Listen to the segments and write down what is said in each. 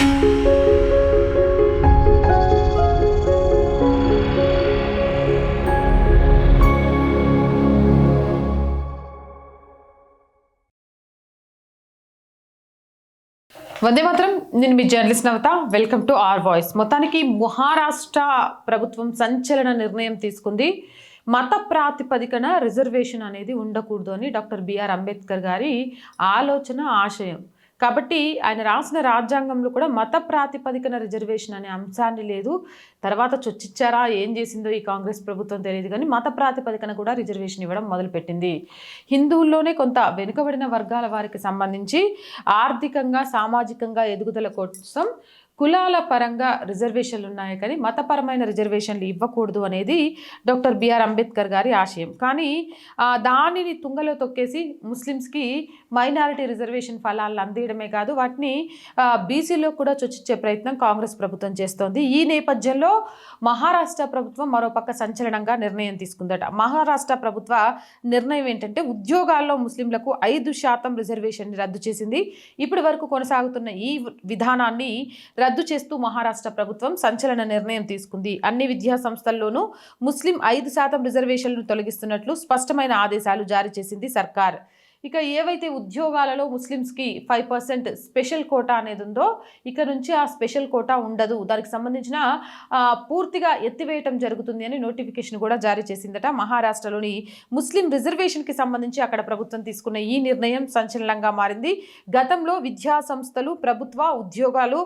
వందే మాత్రం. నేను మీ journalist Navata. Welcome to R voice. మొత్తానికి మహారాష్ట్ర ప్రభుత్వం సంచలన నిర్ణయం తీసుకుంది. మత ప్రాతిపదికన రిజర్వేషన్ అనేది ఉండకూడదు అని డాక్టర్ బిఆర్ అంబేద్కర్ గారి ఆలోచన, ఆశయం. కాబట్టి ఆయన రాసిన రాజ్యాంగంలో కూడా మత ప్రాతిపదికన రిజర్వేషన్ అనే అంశాన్ని లేదు. తర్వాత చొచ్చిచ్చారా, ఏం చేసిందో ఈ కాంగ్రెస్ ప్రభుత్వం తెలియదు, కానీ మత ప్రాతిపదికన కూడా రిజర్వేషన్ ఇవ్వడం మొదలుపెట్టింది. హిందువుల్లోనే కొంత వెనుకబడిన వర్గాల వారికి సంబంధించి ఆర్థికంగా, సామాజికంగా ఎదుగుదల కోసం కులాల పరంగా రిజర్వేషన్లు ఉన్నాయి, కానీ మతపరమైన రిజర్వేషన్లు ఇవ్వకూడదు అనేది డాక్టర్ బిఆర్ అంబేద్కర్ గారి ఆశయం. కానీ దానిని తుంగలో తొక్కేసి ముస్లిమ్స్కి మైనారిటీ రిజర్వేషన్ ఫలాలను అందియడమే కాదు, వాటిని బీసీలో కూడా చొచ్చిచ్చే ప్రయత్నం కాంగ్రెస్ ప్రభుత్వం చేస్తోంది. ఈ నేపథ్యంలో మహారాష్ట్ర ప్రభుత్వం మరోపక్క సంచలనంగా నిర్ణయం తీసుకుందట. మహారాష్ట్ర ప్రభుత్వ నిర్ణయం ఏంటంటే, ఉద్యోగాల్లో ముస్లింలకు 5% రిజర్వేషన్ రద్దు చేసింది. ఇప్పటి వరకు కొనసాగుతున్న ఈ విధానాన్ని రద్దు చేస్తూ మహారాష్ట్ర ప్రభుత్వం సంచలన నిర్ణయం తీసుకుంది. అన్ని విద్యా సంస్థల్లోనూ ముస్లిం 5% రిజర్వేషన్లను తొలగిస్తున్నట్లు స్పష్టమైన ఆదేశాలు జారీ చేసింది సర్కార్. ఇక ఏవైతే ఉద్యోగాలలో ముస్లిమ్స్కి 5% స్పెషల్ కోటా అనేది ఉందో, ఇక నుంచి ఆ స్పెషల్ కోటా ఉండదు, దానికి సంబంధించిన పూర్తిగా ఎత్తివేయటం జరుగుతుంది అని నోటిఫికేషన్ కూడా జారీ చేసిందట. మహారాష్ట్రలోని ముస్లిం రిజర్వేషన్కి సంబంధించి అక్కడ ప్రభుత్వం తీసుకున్న ఈ నిర్ణయం సంచలనంగా మారింది. గతంలో విద్యా సంస్థలు, ప్రభుత్వ ఉద్యోగాలు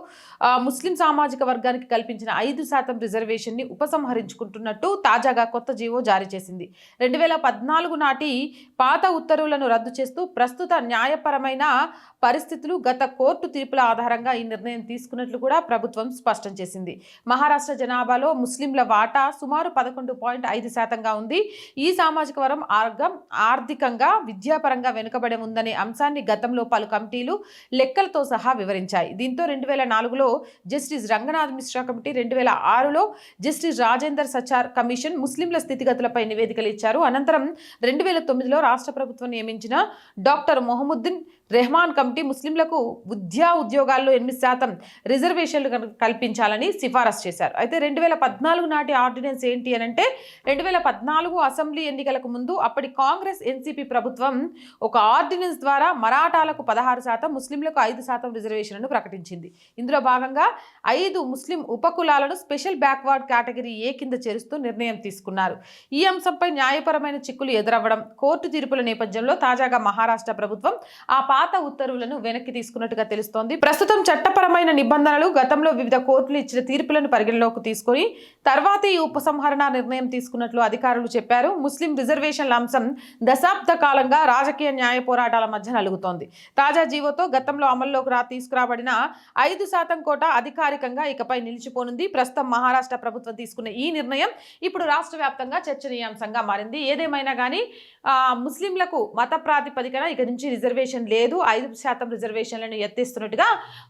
ముస్లిం సామాజిక వర్గానికి కల్పించిన 5% రిజర్వేషన్ని ఉపసంహరించుకుంటున్నట్టు తాజాగా కొత్త జీవో జారీ చేసింది. 2014 నాటి పాత ఉత్తర్వులను రద్దు చేస్తూ ప్రస్తుత న్యాయపరమైన పరిస్థితులు, గత కోర్టు తీర్పుల ఆధారంగా ఈ నిర్ణయం తీసుకున్నట్లు కూడా ప్రభుత్వం స్పష్టం చేసింది. మహారాష్ట్ర జనాభాలో ముస్లింల వాటా సుమారు 11.5%గా ఉంది. ఈ సామాజిక వర్గం ఆర్థికంగా, విద్యాపరంగా వెనుకబడి ఉందనే అంశాన్ని గతంలో పలు కమిటీలు లెక్కలతో సహా వివరించాయి. దీంతో 2004లో జస్టిస్ రంగనాథ్ మిశ్రా కమిటీ, 2006లో జస్టిస్ రాజేందర్ సచార్ కమిషన్ ముస్లింల స్థితిగతులపై నివేదికలు ఇచ్చారు. అనంతరం 2009లో రాష్ట్ర ప్రభుత్వం నియమించిన డాక్టర్ మొహముద్దీన్ రెహమాన్ కమిటీ ముస్లింలకు విద్యా ఉద్యోగాల్లో 8% రిజర్వేషన్లు కల్పించాలని సిఫారసు చేశారు. అయితే 2014 నాటి ఆర్డినెన్స్ ఏంటి అని అంటే, 2014 అసెంబ్లీ ఎన్నికలకు ముందు అప్పటి కాంగ్రెస్ ఎన్సీపీ ప్రభుత్వం ఒక ఆర్డినెన్స్ ద్వారా మరాఠాలకు 16%, ముస్లింలకు 5% రిజర్వేషన్లను ప్రకటించింది. ఇందులో భాగంగా 5 ముస్లిం ఉపకులాలను స్పెషల్ బ్యాక్వర్డ్ కేటగిరీ ఏ కింద చేరుస్తూ నిర్ణయం తీసుకున్నారు. ఈ అంశంపై న్యాయపరమైన చిక్కులు ఎదురవ్వడం, కోర్టు తీర్పుల నేపథ్యంలో తాజాగా మహారాష్ట్ర ప్రభుత్వం ఆ పాత ఉత్తర్వులను వెనక్కి తీసుకున్నట్టుగా తెలుస్తోంది. ప్రస్తుతం చట్టపరమైన నిబంధనలు, గతంలో వివిధ కోర్టులు ఇచ్చిన తీర్పులను పరిగణలోకి తీసుకుని తర్వాత ఈ ఉపసంహరణ నిర్ణయం తీసుకున్నట్లు అధికారులు చెప్పారు. ముస్లిం రిజర్వేషన్ల అంశం దశాబ్ద కాలంగా రాజకీయ న్యాయ పోరాటాల మధ్య నలుగుతోంది. తాజా జీవోతో గతంలో అమల్లోకి తీసుకురాబడిన 5% కోటా అధికారికంగా ఇకపై నిలిచిపోనుంది. ప్రస్తుతం మహారాష్ట్ర ప్రభుత్వం తీసుకున్న ఈ నిర్ణయం ఇప్పుడు రాష్ట్ర వ్యాప్తంగా చర్చనీయాంశంగా మారింది. ఏదేమైనా కానీ ముస్లింలకు మత ప్రాతిపదికన ఇక నుంచి రిజర్వేషన్ లేదు, 5% రిజర్వేషన్లను ఎత్తేస్తున్నట్టుగా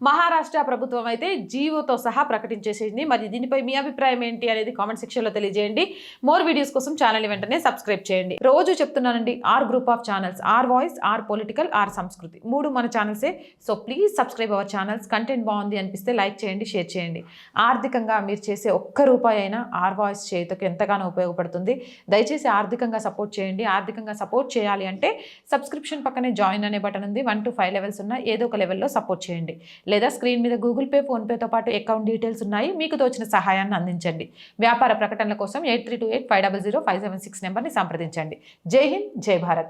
మహారాష్ట్ర ప్రభుత్వం అయితే జీవోతో సహా ప్రకటించేసింది. మరి దీనిపై మీ అభిప్రాయం ఏంటి అనేది కామెంట్ సెక్షన్లో తెలియజేయండి. మోర్ వీడియోస్ కోసం ఛానల్ వెంటనే సబ్స్క్రైబ్ చేయండి. రోజు చెప్తున్నానండి, R group of channels, R voice, R political, R Sanskriti, 3 మన ఛానల్సే. So please subscribe our channels. Content బాగుంది అనిపిస్తే లైక్ చేయండి, షేర్ చేయండి. ఆర్థికంగా మీరు చేసే ఒక్క రూపాయి అయినా ఆర్ వాయిస్ చేయుటకు ఎంతగానో ఉపయోగపడుతుంది. దయచేసి ఆర్థికంగా సపోర్ట్ చేయండి. ఆర్థికంగా సపోర్ట్ చేయాలి అంటే సబ్స్క్రిప్షన్ పక్కనే జాయిన్ అనే బటన్ ఉంది. 1 to 5 లెవెల్స్ ఉన్నాయి. ఏదో ఒక లెవెల్లో సపోర్ట్ చేయండి. లేదా స్క్రీన్ మీద గూగుల్ పే, ఫోన్పేతో పాటు అకౌంట్ డీటెయిల్స్ ఉన్నాయి. మీకు తోచిన సహాయాన్ని అందించండి. వ్యాపార ప్రకటనల కోసం 8328500576 నెంబర్ని సంప్రదించండి. జై హింద్, జై భారత్.